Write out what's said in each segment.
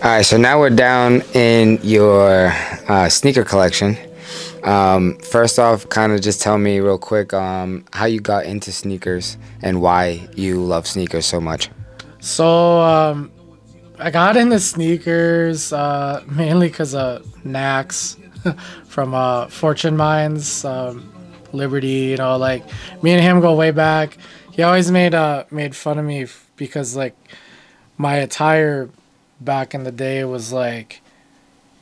All right, so now we're down in your sneaker collection. First off, kind of just tell me real quick how you got into sneakers and why you love sneakers so much. So I got into sneakers mainly because of Nax from Fortune Mines, Liberty. Like me and him go way back. He always made fun of me because like my attire back in the day was like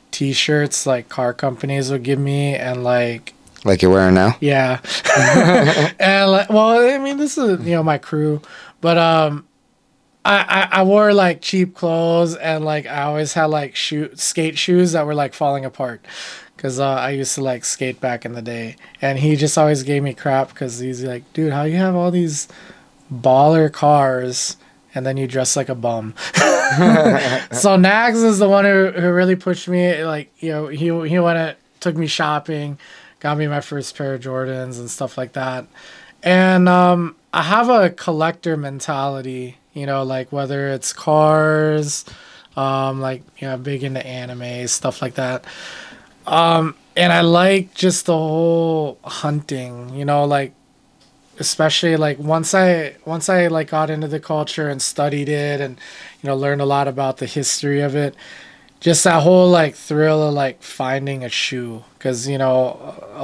t-shirts like car companies would give me and like Like you're wearing now? yeah. And like, well, I mean, this is my crew, but I wore like cheap clothes and like I always had like skate shoes that were like falling apart because I used to like skate back in the day, and he just always gave me crap because he's like, dude, how you have all these baller cars and then you dress like a bum. So Nags is the one who really pushed me. Like, he took me shopping, got me my first pair of Jordans and stuff like that. And I have a collector mentality, like whether it's cars, like, big into anime, stuff like that. And I like just the whole hunting, like especially like once I like got into the culture and studied it and learned a lot about the history of it, just that whole like thrill of like finding a shoe, because a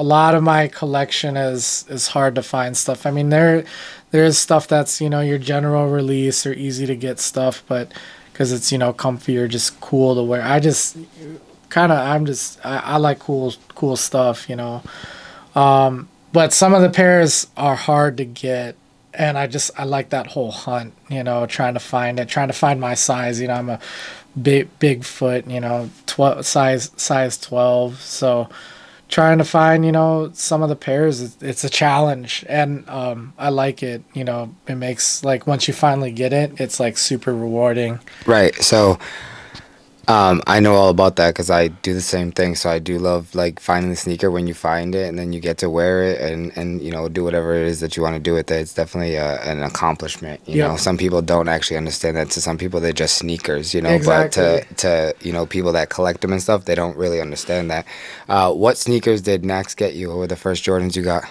lot of my collection is hard to find stuff. I mean, there's stuff that's your general release or easy to get stuff, but because it's comfy or just cool to wear, I like cool stuff. But some of the pairs are hard to get, and I like that whole hunt, trying to find it, trying to find my size. I'm a big foot, 12 size 12, so trying to find some of the pairs, it's a challenge, and I like it. It makes, like, once you finally get it, it's like super rewarding. Right. So I know all about that because I do the same thing. So I do love like finding the sneaker when you find it, and then you get to wear it and do whatever it is that you want to do with it. It's definitely an accomplishment. Yep. Some people don't actually understand that. To some people, they're just sneakers. But Exactly. to people that collect them and stuff, they don't really understand that. What sneakers did Nax get you? What were the first Jordans you got?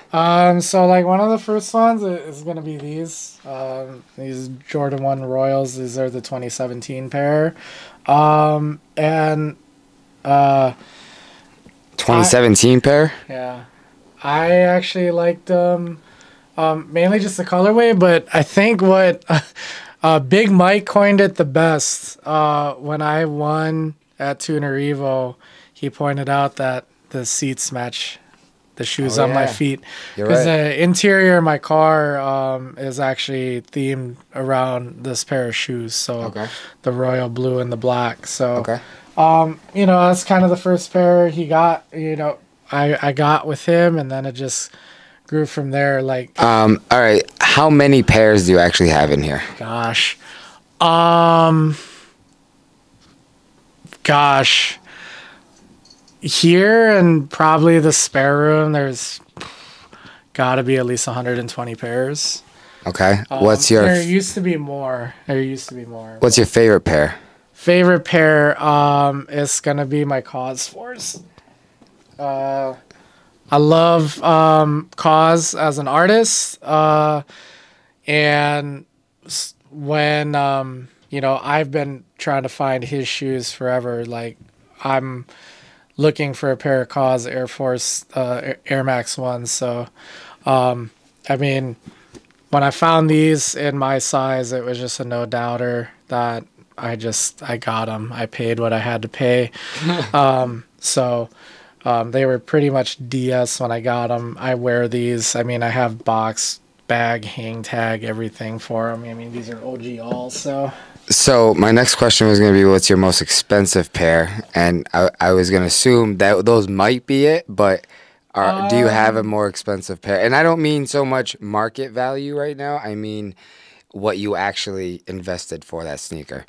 So like one of the first ones is gonna be these Jordan 1 Royals. These are the 2017 pair. And 2017 pair. yeah, I actually liked mainly just the colorway, but I think what Big Mike coined it the best when I won at Tuner Evo. He pointed out that the seats match the shoes Oh on my yeah, feet, you're because right. the interior of my car is actually themed around this pair of shoes. So Okay. the royal blue and the black. So Okay. that's kind of the first pair he got. I got with him, and then it just grew from there. Like, All right. How many pairs do you actually have in here? gosh, um, gosh, here and probably the spare room, there's got to be at least 120 pairs. Okay. There used to be more. There used to be more. What's your favorite pair? Favorite pair is gonna be my Cause Force. I love Cause as an artist, and when I've been trying to find his shoes forever. Like, I'm looking for a pair of Cause Air Force Air Max ones. So I mean, when I found these in my size, it was just a no doubter that I got them. I paid what I had to pay. So they were pretty much DS when I got them. I wear these. I mean, I have box, bag, hang tag, everything for them. I mean, these are OG all. So my next question was going to be, what's your most expensive pair? And I was going to assume that those might be it, but do you have a more expensive pair? And I don't mean so much market value right now. I mean what you actually invested for that sneaker.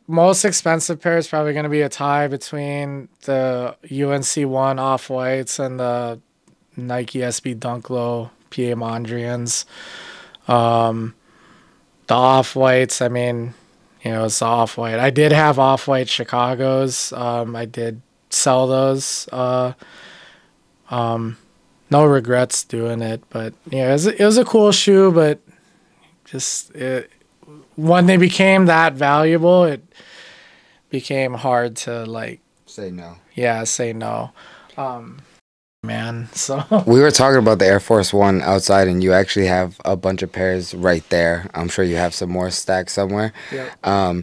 Most expensive pair is probably going to be a tie between the UNC One Off Whites and the Nike SB Dunk Low PA Mondrians. The Off Whites, I mean, You know, it's Off-White. I did have Off-White Chicago's. I did sell those. No regrets doing it, but yeah, it was a cool shoe, but when they became that valuable, it became hard to like Say no. yeah, say no. Man, so We were talking about the Air Force One outside, and you actually have a bunch of pairs right there. I'm sure you have some more stacked somewhere. yeah.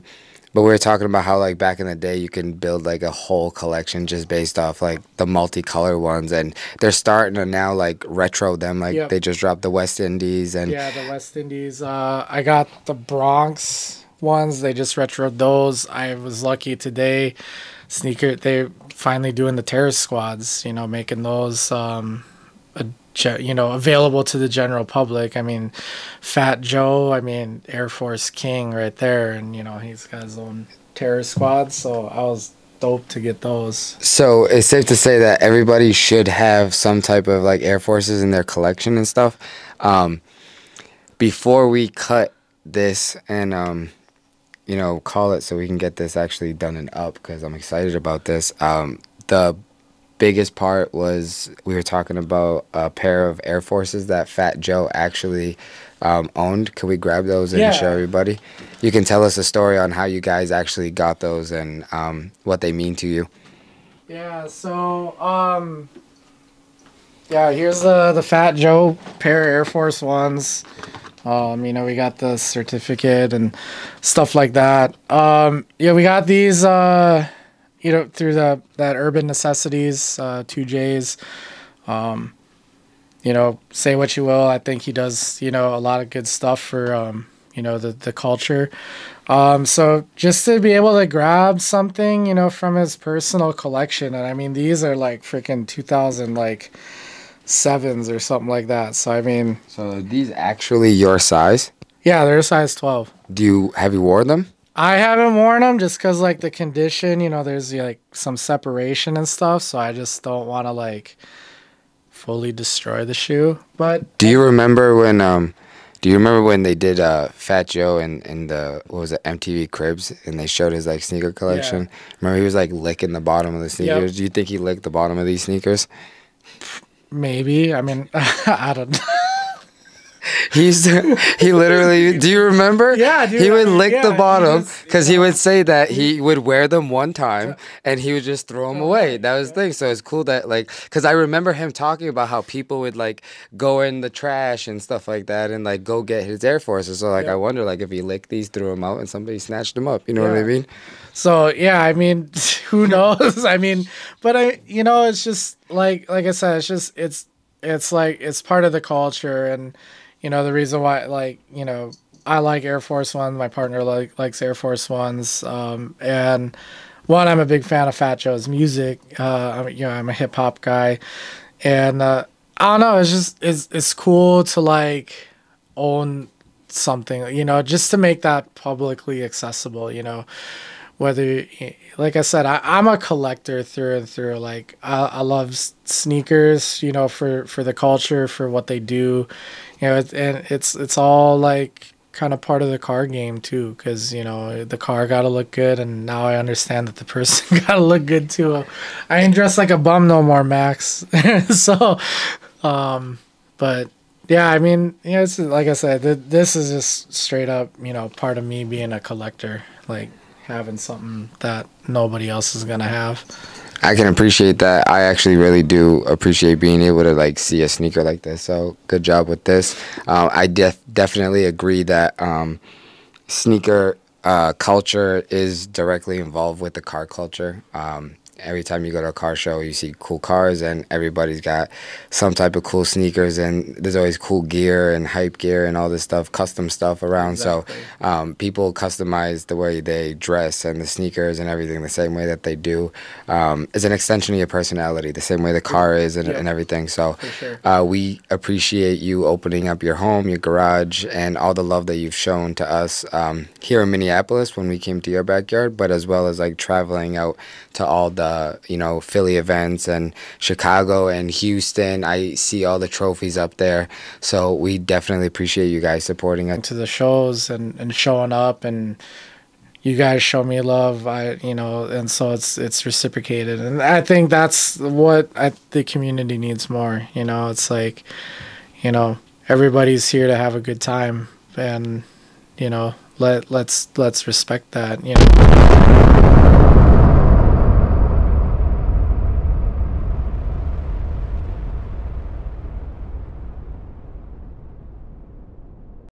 But we were talking about how like back in the day you can build like a whole collection just based off like the multicolor ones, and they're starting to now like retro them. Like Yep. they just dropped the West Indies and Yeah, the West Indies. I got the Bronx ones. They just retroed those. I was lucky today. They finally doing the terrorist squads. You know, making those available to the general public. I mean, Fat Joe. I mean, Air Force King right there, and you know he's got his own terrorist squad. So I was dope to get those. so it's safe to say that everybody should have some type of like Air Forces in their collection and stuff. Before we cut this and call it so we can get this actually done and up because I'm excited about this. The biggest part was we were talking about a pair of Air Forces that Fat Joe actually owned. Can we grab those and Yeah. show everybody? You can tell us a story on how you guys actually got those and what they mean to you. Yeah, so here's the Fat Joe pair of Air Force Ones. We got the certificate and stuff like that. We got these through that Urban Necessities, 2Js. Say what you will, I think he does, a lot of good stuff for the culture. So just to be able to grab something, from his personal collection, and I mean these are like freaking 2000 like sevens or something like that. So I mean, So are these actually your size? yeah, they're size 12. Have you worn them? I haven't worn them just because like the condition, there's like some separation and stuff. So I just don't want to like fully destroy the shoe. But Do you remember when they did Fat Joe in the what was it, MTV Cribs, and they showed his like sneaker collection? Remember he was like licking the bottom of the sneakers. Yep. Do you think he licked the bottom of these sneakers? maybe, I mean, I don't know. He literally, do you remember? Yeah, dude, He would I mean, lick yeah, the he bottom just, because he would say that he would wear them one time and he would just throw them away. That was the thing. So it's cool that like, because I remember him talking about how people would like go in the trash and stuff like that and like go get his Air Forces. So like, I wonder like if he licked these, threw them out, and somebody snatched them up. You know what I mean? So yeah, I mean, who knows? I mean, but it's just like I said, it's like it's part of the culture, and the reason why I like Air Force Ones. My partner likes Air Force Ones, and one, I'm a big fan of Fat Joe's music. I'm a hip hop guy, and I don't know. It's cool to like own something, just to make that publicly accessible. Whether, like I said, I'm a collector through and through. Like I love sneakers, for the culture, for what they do, and it's all like kind of part of the car game too, because the car got to look good, and now I understand that the person got to look good too. I ain't dressed like a bum no more, Max. So, but yeah, I mean, it's like I said, this is just straight up, part of me being a collector, like having something that nobody else is gonna have. I can appreciate that. I actually really do appreciate being able to like see a sneaker like this. So good job with this. I definitely agree that sneaker culture is directly involved with the car culture. Every time you go to a car show, you see cool cars, and everybody's got some type of cool sneakers, and there's always cool gear and hype gear and all this stuff, custom stuff around. Exactly. So people customize the way they dress and the sneakers and everything the same way that they do. It's an extension of your personality, the same way the car is and everything. So For sure. we appreciate you opening up your home, your garage, and all the love that you've shown to us here in Minneapolis when we came to your backyard, but as well as like traveling out to all the Philly events and Chicago and Houston. I see all the trophies up there, so we definitely appreciate you guys supporting us. To the shows and showing up, and you guys show me love, and so it's reciprocated, and I think that's what the community needs more. It's like, everybody's here to have a good time, and let's respect that.